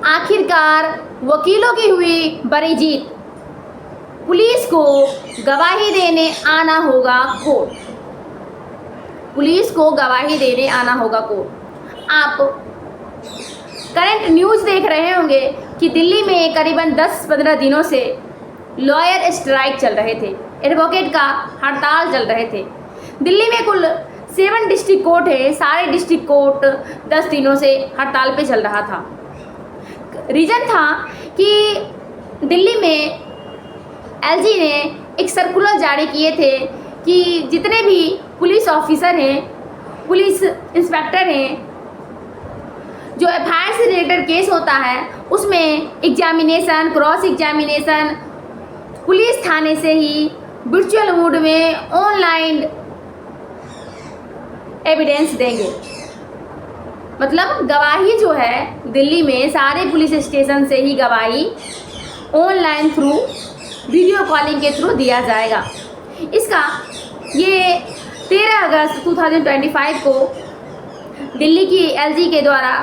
आखिरकार वकीलों की हुई बड़ी जीत। पुलिस को गवाही देने आना होगा कोर्ट। पुलिस को गवाही देने आना होगा कोर्ट। आप करंट न्यूज़ देख रहे होंगे कि दिल्ली में करीबन 10-15 दिनों से लॉयर स्ट्राइक चल रहे थे, एडवोकेट का हड़ताल चल रहे थे। दिल्ली में कुल 7 डिस्ट्रिक्ट कोर्ट है, सारे डिस्ट्रिक्ट कोर्ट 10 दिनों से हड़ताल पे चल रहा था। रीज़न था कि दिल्ली में एलजी ने एक सर्कुलर जारी किए थे कि जितने भी पुलिस ऑफिसर हैं, पुलिस इंस्पेक्टर हैं, जो एफआईआर से रिलेटेड केस होता है उसमें एग्जामिनेशन, क्रॉस एग्जामिनेशन पुलिस थाने से ही वर्चुअल मोड में ऑनलाइन एविडेंस देंगे। मतलब गवाही जो है दिल्ली में सारे पुलिस स्टेशन से ही गवाही ऑनलाइन थ्रू वीडियो कॉलिंग के थ्रू दिया जाएगा। इसका ये 13 अगस्त 2025 को दिल्ली की एलजी के द्वारा,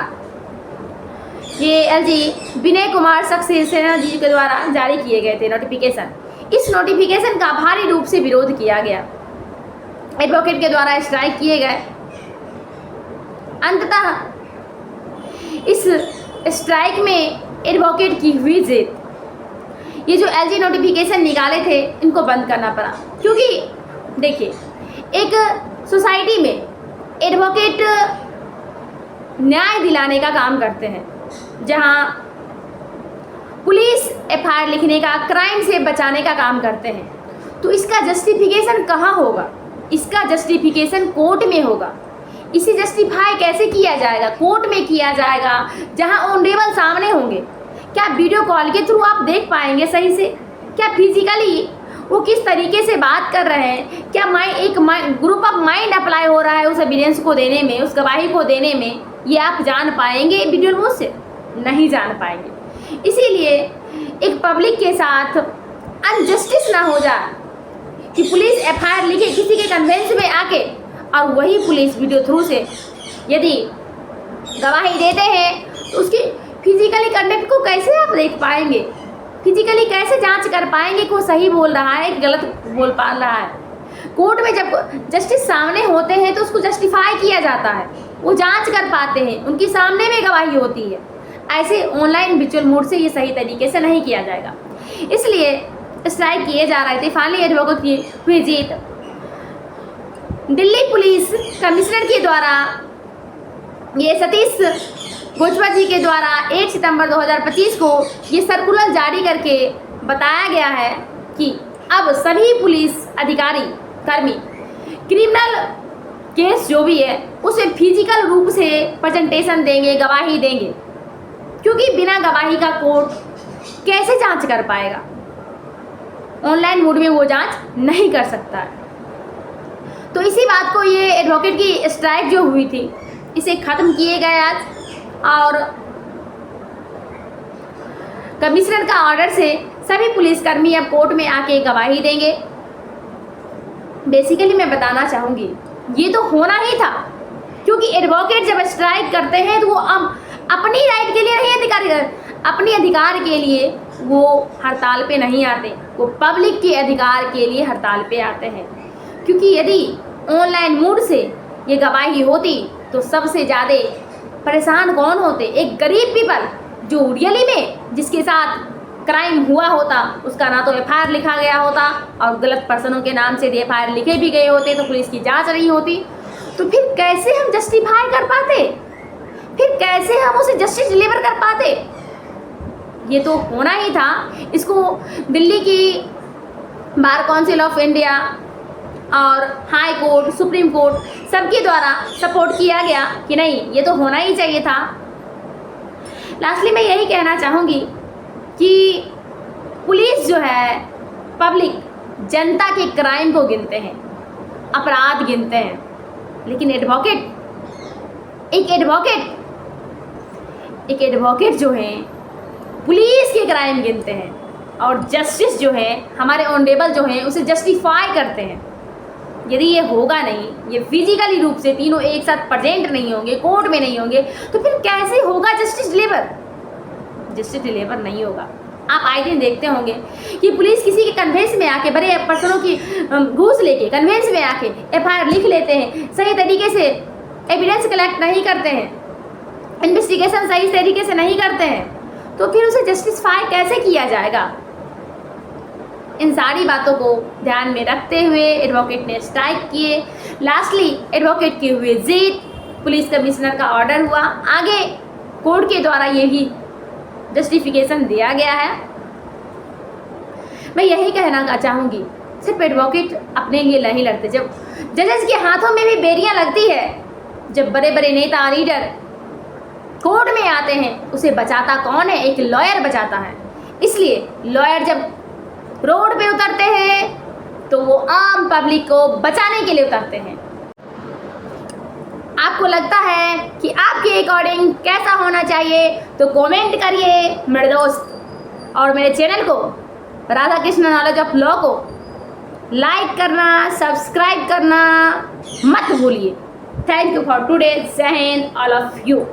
ये एलजी विनय कुमार सक्सेना जी के द्वारा जारी किए गए थे नोटिफिकेशन। इस नोटिफिकेशन का भारी रूप से विरोध किया गया, एडवोकेट के द्वारा स्ट्राइक किए गए। अंततः इस स्ट्राइक में एडवोकेट की हुई जीत। ये जो एलजी नोटिफिकेशन निकाले थे इनको बंद करना पड़ा, क्योंकि देखिए एक सोसाइटी में एडवोकेट न्याय दिलाने का काम करते हैं, जहां पुलिस एफआईआर लिखने का, क्राइम से बचाने का काम करते हैं। तो इसका जस्टिफिकेशन कहाँ होगा? इसका जस्टिफिकेशन कोर्ट में होगा। इसे जस्टिफाई कैसे किया जाएगा? कोर्ट में किया जाएगा, जहां ऑनरेबल सामने होंगे। क्या वीडियो कॉल के थ्रू आप देख पाएंगे सही से? क्या फिजिकली वो किस तरीके से बात कर रहे हैं? क्या एक ग्रुप ऑफ माइंड अप्लाई हो रहा है उस एविडेंस को देने में, उस गवाही को देने में? ये आप जान पाएंगे वीडियो न्यूज़ से? नहीं जान पाएंगे। इसीलिए एक पब्लिक के साथ अनजस्टिस ना हो जाए कि पुलिस एफआईआर लिखे किसी के कन्वेंस में आके, और वही पुलिस वीडियो थ्रू से यदि गवाही देते हैं तो उसकी फिजिकली कंडक्ट को कैसे आप देख पाएंगे? फिजिकली कैसे जांच कर पाएंगे कि वो सही बोल रहा है कि गलत बोल पा रहा है? कोर्ट में जब जस्टिस सामने होते हैं तो उसको जस्टिफाई किया जाता है, वो जांच कर पाते हैं, उनकी सामने में गवाही होती है। ऐसे ऑनलाइन वर्चुअल मोड से ये सही तरीके से नहीं किया जाएगा। इसलिए स्ट्राइक किए जा रहे थे। फाइनली एडवोकेट की हुई जीत। दिल्ली पुलिस कमिश्नर के द्वारा, ये सतीश भुजबल जी के द्वारा 1 सितंबर 2025 को ये सर्कुलर जारी करके बताया गया है कि अब सभी पुलिस अधिकारी कर्मी क्रिमिनल केस जो भी है उसे फिजिकल रूप से प्रेजेंटेशन देंगे, गवाही देंगे, क्योंकि बिना गवाही का कोर्ट कैसे जांच कर पाएगा? ऑनलाइन मोड में वो जांच नहीं कर सकता है। तो इसी बात को, ये एडवोकेट की स्ट्राइक जो हुई थी, इसे ख़त्म किए गए आज, और कमिश्नर का ऑर्डर से सभी पुलिसकर्मी अब कोर्ट में आके गवाही देंगे। बेसिकली मैं बताना चाहूँगी ये तो होना ही था, क्योंकि एडवोकेट जब स्ट्राइक करते हैं तो वो अपनी राइट के लिए नहीं, अपने अधिकार के लिए वो हड़ताल पे नहीं आते, वो पब्लिक के अधिकार के लिए हड़ताल पे आते हैं। क्योंकि यदि ऑनलाइन मोड से ये गवाही होती तो सबसे ज़्यादा परेशान कौन होते? एक गरीब पीपल जो रियली में जिसके साथ क्राइम हुआ होता, उसका ना तो एफआईआर लिखा गया होता, और गलत पर्सनों के नाम से एफआईआर लिखे भी गए होते तो पुलिस की जांच नहीं होती। तो फिर कैसे हम जस्टिफाई कर पाते? फिर कैसे हम उसे जस्टिस डिलीवर कर पाते? ये तो होना ही था। इसको दिल्ली की बार काउंसिल ऑफ इंडिया और हाई कोर्ट, सुप्रीम कोर्ट सबके द्वारा सपोर्ट किया गया कि नहीं, ये तो होना ही चाहिए था। लास्टली मैं यही कहना चाहूँगी कि पुलिस जो है, पब्लिक जनता के क्राइम को गिनते हैं, अपराध गिनते हैं, लेकिन एक एडवोकेट जो हैं पुलिस के क्राइम गिनते हैं, और जस्टिस जो है, हमारे ऑनरेबल जो हैं, उसे जस्टिफाई करते हैं। यदि ये होगा नहीं, ये फिजिकली रूप से तीनों एक साथ प्रेजेंट नहीं होंगे, कोर्ट में नहीं होंगे, तो फिर कैसे होगा जस्टिस डिलीवर? जस्टिस डिलीवर नहीं होगा। आप आए दिन देखते होंगे कि पुलिस किसी के कन्वेंस में आके, बड़े पर्सनों की घूस लेके कन्वेंस में आके एफआईआर लिख लेते हैं, सही तरीके से एविडेंस कलेक्ट नहीं करते हैं, इन्वेस्टिगेशन सही तरीके से नहीं करते हैं, तो फिर उसे जस्टिसफाई कैसे किया जाएगा? इन सारी बातों को ध्यान में रखते हुए एडवोकेट ने स्ट्राइक किए। लास्टली एडवोकेट की हुई जीत, पुलिस कमिश्नर का ऑर्डर हुआ, आगे कोर्ट के द्वारा यही जस्टिफिकेशन दिया गया है। मैं यही कहना चाहूँगी, सिर्फ एडवोकेट अपने लिए नहीं लड़ते, जब जजेस के हाथों में भी बेरियां लगती है, जब बड़े बड़े नेता लीडर कोर्ट में आते हैं, उसे बचाता कौन है? एक लॉयर बचाता है। इसलिए लॉयर जब रोड पे उतरते हैं तो वो आम पब्लिक को बचाने के लिए उतरते हैं। आपको लगता है कि आपके अकॉर्डिंग कैसा होना चाहिए तो कमेंट करिए मेरे दोस्त, और मेरे चैनल को Radha Krishna knowledge of law को लाइक करना, सब्सक्राइब करना मत भूलिए। Thank you for today. जय हिंद ऑल ऑफ यू।